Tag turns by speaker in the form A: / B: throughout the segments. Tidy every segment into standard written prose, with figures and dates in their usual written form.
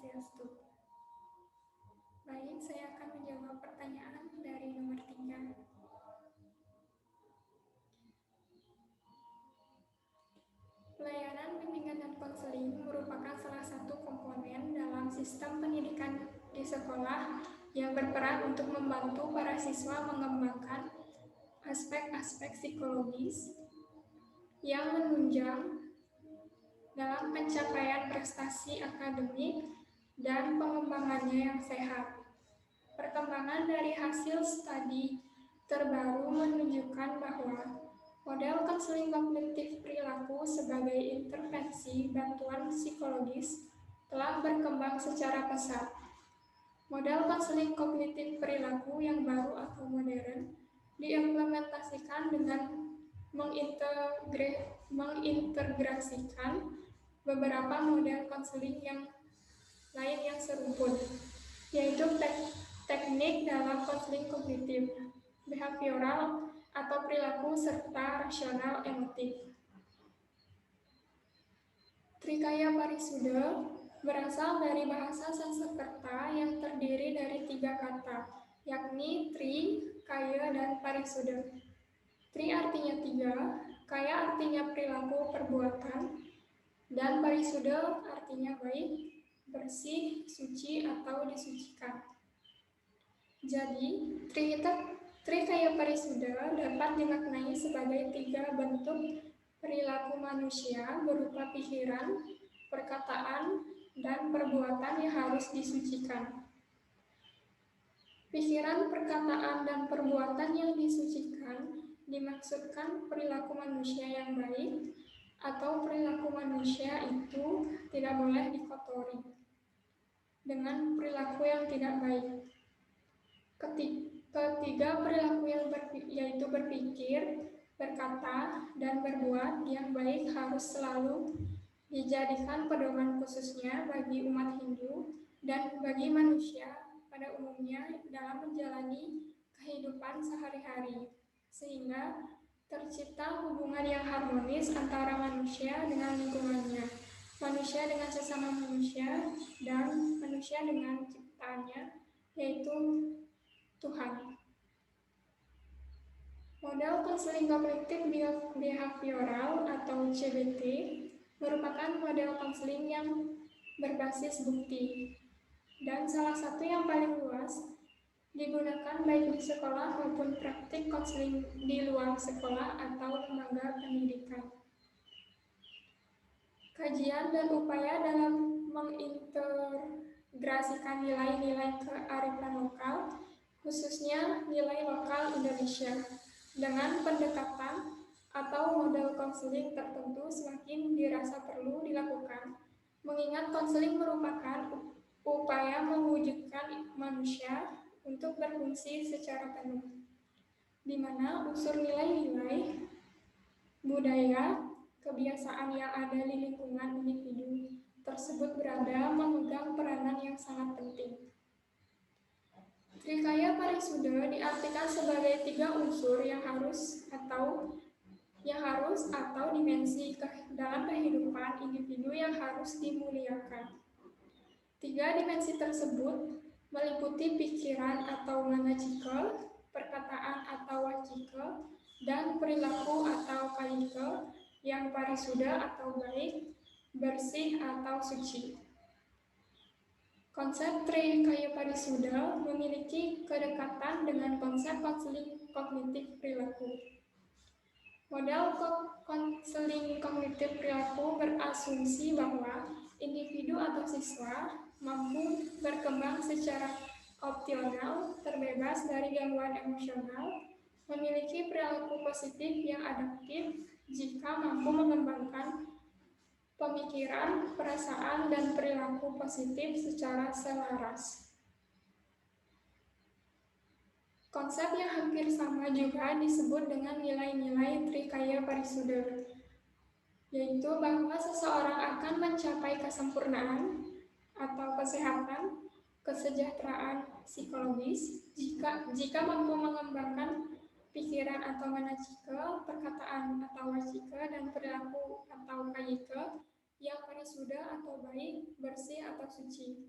A: Swastiastu. Baik, saya akan menjawab pertanyaan dari nomor 3. Pelayanan bimbingan dan konseling merupakan salah satu komponen dalam sistem pendidikan di sekolah yang berperan untuk membantu para siswa mengembangkan aspek-aspek psikologis yang menunjang dalam pencapaian prestasi akademik dan pengembangannya yang sehat. Perkembangan dari hasil studi terbaru menunjukkan bahwa model konseling kognitif perilaku sebagai intervensi bantuan psikologis telah berkembang secara pesat. Model konseling kognitif perilaku yang baru atau modern diimplementasikan dengan mengintegrasikan beberapa model konseling yang lain yang serumpun, yaitu teknik dalam konseling kognitif, behavioral atau perilaku, serta rasional emotif. Trikaya Parisuda berasal dari bahasa Sanskerta yang terdiri dari 3 kata, yakni tri, kaya, dan parisuda. Tri artinya 3, kaya artinya perilaku perbuatan, dan parisuda artinya baik, bersih, suci, atau disucikan. Jadi, Trikaya Parisuda dapat dimaknai sebagai 3 bentuk perilaku manusia berupa pikiran, perkataan, dan perbuatan yang harus disucikan. Pikiran, perkataan, dan perbuatan yang disucikan dimaksudkan perilaku manusia yang baik atau perilaku manusia itu tidak boleh dikotori dengan perilaku yang tidak baik. Ketiga perilaku yaitu berpikir, berkata, dan berbuat yang baik harus selalu dijadikan pedoman khususnya bagi umat Hindu dan bagi manusia pada umumnya dalam menjalani kehidupan sehari-hari, sehingga tercipta hubungan yang harmonis antara manusia dengan lingkungannya, manusia dengan sesama manusia, dan manusia dengan ciptaannya, yaitu Tuhan. Model konseling kognitif behavioral atau CBT merupakan model konseling yang berbasis bukti dan salah satu yang paling luas digunakan baik di sekolah maupun praktik konseling di luar sekolah atau lembaga pendidikan. Kajian dan upaya dalam mengintegrasikan nilai-nilai kearifan lokal, khususnya nilai lokal Indonesia, dengan pendekatan atau model konseling tertentu semakin dirasa perlu dilakukan, mengingat konseling merupakan upaya mewujudkan manusia untuk berfungsi secara penuh, di mana unsur nilai-nilai, budaya, kebiasaan yang ada di lingkungan individu tersebut berada memegang peranan yang sangat penting. Trikaya Parisuda diartikan sebagai 3 unsur yang harus atau dimensi dalam kehidupan individu yang harus dimuliakan. 3 dimensi tersebut meliputi pikiran atau manajika, perkataan atau wacika, dan perilaku atau kayika yang parisuda atau baik, bersih atau suci. Konsep Trikaya Parisuda memiliki kedekatan dengan konsep konseling kognitif perilaku. Model konseling kognitif perilaku berasumsi bahwa individu atau siswa mampu berkembang secara optimal, terbebas dari gangguan emosional, memiliki perilaku positif yang adaptif jika mampu mengembangkan pemikiran, perasaan, dan perilaku positif secara selaras. Konsep yang hampir sama juga disebut dengan nilai-nilai Trikaya Parisuda, yaitu bahwa seseorang akan mencapai kesempurnaan atau kesehatan, kesejahteraan psikologis jika mampu mengembangkan pikiran atau manajika, perkataan atau wacika, dan perilaku atau kayika yang parisuda atau baik, bersih atau suci.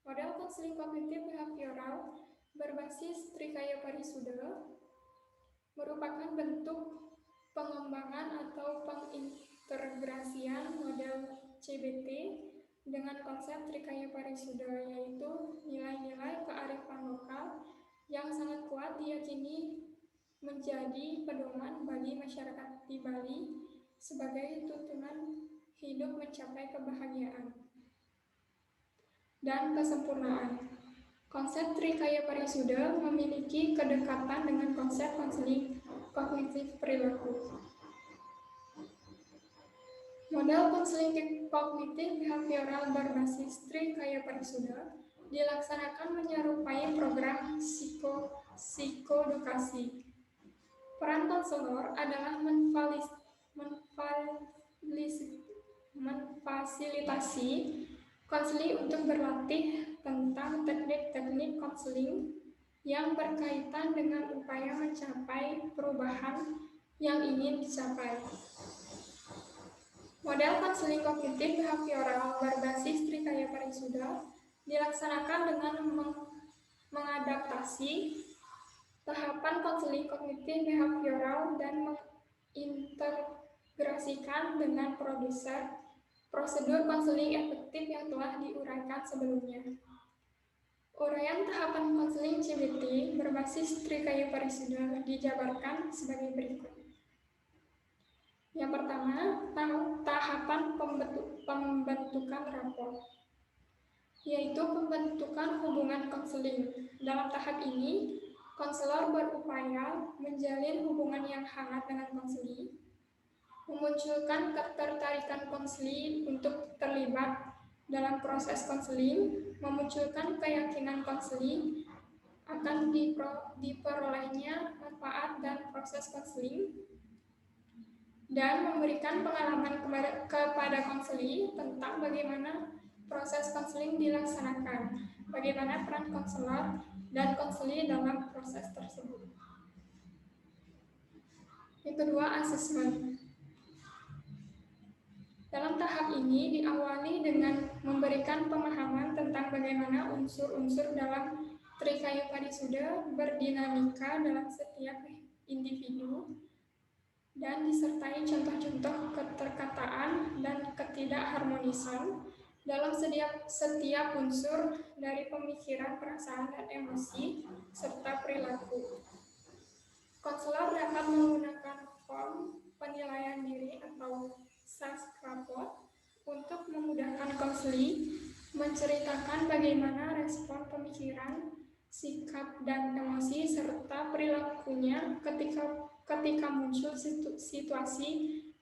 A: Model konseling kognitif behavioral berbasis Trikaya Parisuda merupakan bentuk pengembangan atau pengintegrasian model CBT dengan konsep Trikaya Parisuda, yaitu nilai-nilai kearifan lokal yang sangat kuat diyakini menjadi pedoman bagi masyarakat di Bali sebagai tuntunan hidup mencapai kebahagiaan dan kesempurnaan. Konsep Trikaya Parisuda memiliki kedekatan dengan konsep konseling kognitif perilaku. Model konseling kognitif behavioral berbasis Trikaya Parisuda dilaksanakan menyerupai program psikodukasi. Peran konselor adalah memfasilitasi konseling untuk berlatih tentang teknik-teknik konseling yang berkaitan dengan upaya mencapai perubahan yang ingin dicapai. Model konseling kognitif behavioral berbasis Trikaya Parisuda dilaksanakan dengan mengadaptasi tahapan konseling kognitif behavioral dan mengintegrasikan dengan prosedur konseling efektif yang telah diuraikan sebelumnya. Uraian tahapan konseling CBT berbasis Trikaya Parisuda dijabarkan sebagai berikut. Yang pertama, tahapan pembentukan rapor, yaitu pembentukan hubungan konseling. Dalam tahap ini, konselor berupaya menjalin hubungan yang hangat dengan konseli, memunculkan ketertarikan konseli untuk terlibat dalam proses konseling, memunculkan keyakinan konseli akan diperolehnya manfaat dan proses konseling, dan memberikan pengalaman kepada konseli tentang bagaimana proses konseling dilaksanakan, bagaimana peran konselor dan konseli dalam proses tersebut. Yang kedua, asesmen. Dalam tahap ini diawali dengan memberikan pemahaman tentang bagaimana unsur-unsur dalam Trikaya Parisuda berdinamika dalam setiap individu dan disertai contoh-contoh keterkataan dan ketidakharmonisan dalam setiap unsur dari pemikiran, perasaan, dan emosi, serta perilaku. Konselor dapat menggunakan form penilaian diri atau self-report untuk memudahkan konseli menceritakan bagaimana respon pemikiran, sikap, dan emosi, serta perilakunya ketika muncul situasi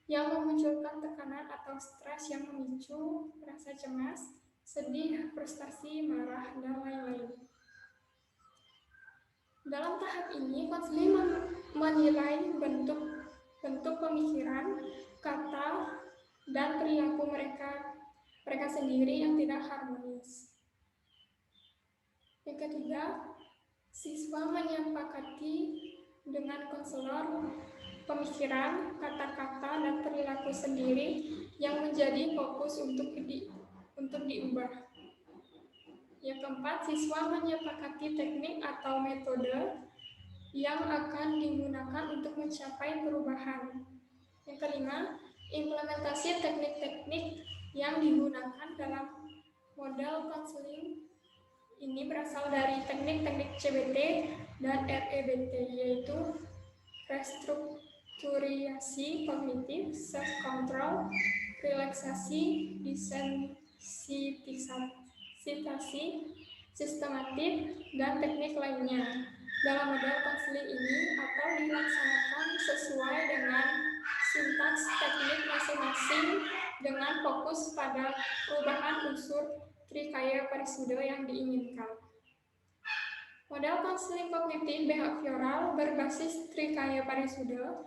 A: yang memunculkan tekanan atau stres yang memicu rasa cemas, sedih, frustasi, marah, dan lain-lain. Dalam tahap ini, konseli menilai bentuk pemikiran, kata, dan perilaku mereka sendiri yang tidak harmonis. Yang ketiga, siswa menyepakati dengan konselor pemikiran, kata-kata, dan perilaku sendiri yang menjadi fokus untuk diubah. Yang keempat, siswa menyepakati teknik atau metode yang akan digunakan untuk mencapai perubahan. Yang kelima, implementasi teknik-teknik yang digunakan dalam model konseling ini berasal dari teknik-teknik CBT dan REBT, yaitu restrukturisasi kognitif, self-control, relaksasi, desensitisasi, sistematik, dan teknik lainnya. Dalam model konseling ini atau dilaksanakan sesuai dengan sintaks teknik masing-masing dengan fokus pada perubahan unsur Trikaya Parisuda yang diinginkan. Model konseling kognitif behavioral berbasis Trikaya Parisuda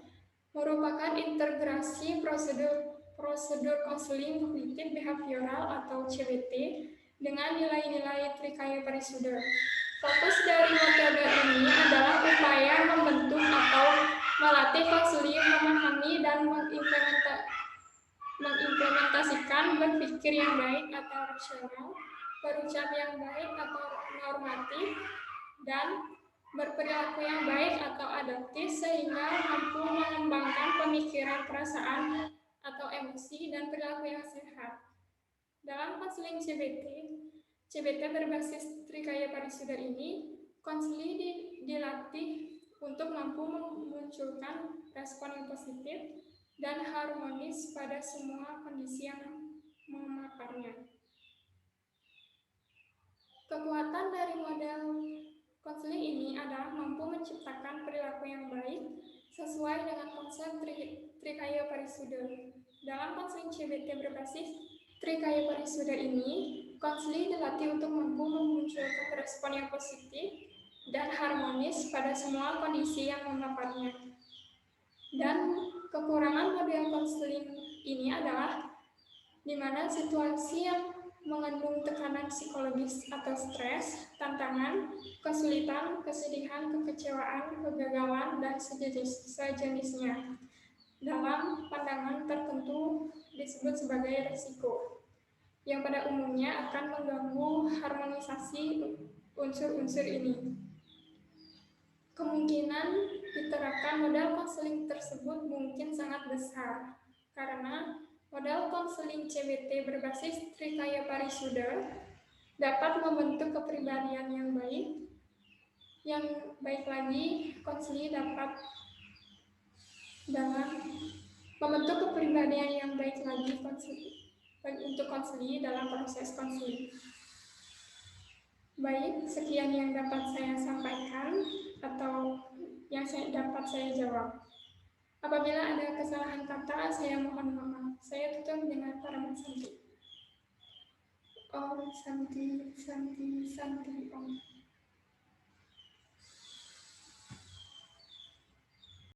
A: merupakan integrasi prosedur konseling kognitif behavioral atau CBT dengan nilai-nilai Trikaya Parisuda. Fokus dari metode ini adalah upaya membentuk atau melatih konseli memahami dan mengimplementasikan Kemudian berpikir yang baik atau rasional, berucap yang baik atau normatif, dan berperilaku yang baik atau adaptif sehingga mampu mengembangkan pemikiran, perasaan, atau emosi dan perilaku yang sehat. Dalam konseling CBT berbasis Trikaya Parisudha ini, konseli dilatih untuk mampu memunculkan respon yang positif dan harmonis pada semua kondisi yang memaparnya. Kekuatan dari model konseling ini adalah mampu menciptakan perilaku yang baik sesuai dengan konsep Trikaya Parisudha. Dalam konseling CBT berbasis Trikaya Parisudha ini, konseling dilatih untuk mampu memunculkan respon yang positif dan harmonis pada semua kondisi yang memaparnya. Dan kekurangan model konseling ini adalah di mana situasi yang mengandung tekanan psikologis atau stres, tantangan, kesulitan, kesedihan, kekecewaan, kegagalan, dan sejenisnya. Dalam pandangan tertentu disebut sebagai risiko, yang pada umumnya akan mengganggu harmonisasi unsur-unsur ini. Kemungkinan diterapkan model konseling tersebut mungkin sangat besar, karena model konseling CBT berbasis Trikaya Parisudha dapat membentuk kepribadian yang baik. Yang baik lagi, konseling dapat dalam membentuk kepribadian yang baik lagi untuk konseling dalam proses konseling. Baik, sekian yang dapat saya sampaikan atau yang dapat saya jawab. Apabila ada kesalahan kata, saya mohon maaf. Saya tutup dengan paraman Santi. Om Santi, Santi, Santi, Om.